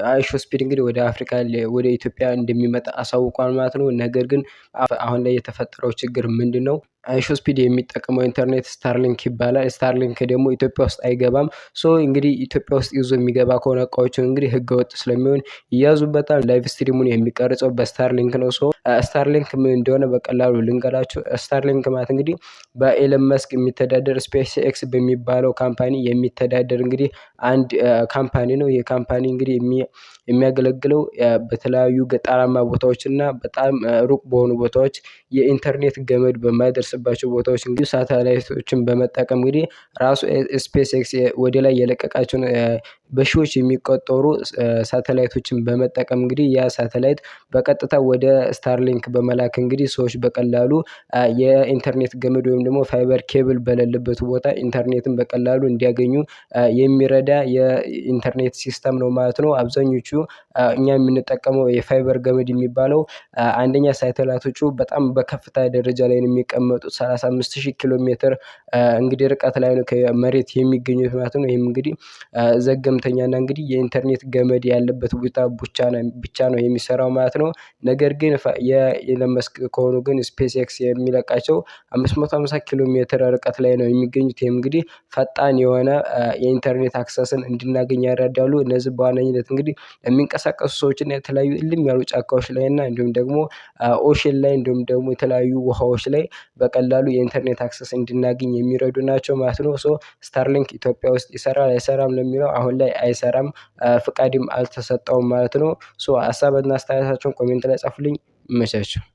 አይሾ ስፒድ እንግዲህ ወደ አፍሪካ ወደ ኢትዮጵያ እንደሚመጣ አሳውቋል ማለት ነው። ነገር ግን አሁን ላይ የተፈጠረው ችግር ምንድነው? አይሾ ስፒድ የሚጠቀመው ኢንተርኔት ስታርሊንክ ይባላል። ስታርሊንክ ደግሞ ኢትዮጵያ ውስጥ አይገባም። እንግዲህ ኢትዮጵያ ውስጥ ይዞ የሚገባ ከሆነ እቃዎችን እንግዲህ ህገወጥ ስለሚሆን ይያዙበታል። ላይቭ ስትሪሙን የሚቀርጸው በስታርሊንክ ነው። ስታርሊንክ ምን እንደሆነ በቀላሉ ልንገራችሁ። ስታርሊንክ ማለት እንግዲህ በኤለን መስክ የሚተዳደር ስፔስ ኤክስ በሚባለው ካምፓኒ የሚተዳደር እንግዲህ አንድ ካምፓኒ ነው። ይህ ካምፓኒ እንግዲህ የሚያገለግለው በተለያዩ ገጠራማ ቦታዎች እና በጣም ሩቅ በሆኑ ቦታዎች የኢንተርኔት ገመድ በማይደርስባቸው ቦታዎች እንግዲህ ሳተላይቶችን በመጠቀም እንግዲህ ራሱ ስፔስ ኤክስ ወደ ላይ የለቀቃቸውን በሺዎች የሚቆጠሩ ሳተላይቶችን በመጠቀም እንግዲህ ያ ሳተላይት በቀጥታ ወደ ስታርሊንክ በመላክ እንግዲህ ሰዎች በቀላሉ የኢንተርኔት ገመድ ወይም ደግሞ ፋይበር ኬብል በሌለበት ቦታ ኢንተርኔትን በቀላሉ እንዲያገኙ የሚረዳ የኢንተርኔት ሲስተም ነው ማለት ነው። አብዛኞቹ እኛ የምንጠቀመው የፋይበር ገመድ የሚባለው አንደኛ ሳተላይቶቹ በጣም በከፍታ ደረጃ ላይ ነው የሚቀመጡት 35000 ኪሎ ሜትር እንግዲህ ርቀት ላይ ነው ከመሬት የሚገኙት ማለት ነው። ይሄም እንግዲህ ዘገምተኛና እንግዲህ የኢንተርኔት ገመድ ያለበት ቦታ ብቻ ነው የሚሰራው ማለት ነው። ነገር ግን የኤለን መስክ ከሆኑ ግን ስፔስ ኤክስ የሚለቃቸው 550 ኪሎ ሜትር ርቀት ላይ ነው የሚገኙት። ይሄም እንግዲህ ፈጣን የሆነ የኢንተርኔት አክሰስን እንድናገኝ ያደርጋሉ። እነዚህ በዋነኝነት እንግዲህ የሚንቀሳቀሱ ሰዎች እና የተለያዩ እልም ያሉ ጫካዎች ላይ እና እንዲሁም ደግሞ ኦሽን ላይ እንዲሁም ደግሞ የተለያዩ ውሃዎች ላይ በቀላሉ የኢንተርኔት አክሰስ እንድናገኝ የሚረዱ ናቸው ማለት ነው። ስታርሊንክ ኢትዮጵያ ውስጥ ይሰራል አይሰራም ለሚለው አሁን ላይ አይሰራም፣ ፍቃድም አልተሰጠውም ማለት ነው። ሀሳብና አስተያየታችሁን ኮሜንት ላይ ጻፉልኝ። ይመቻችሁ።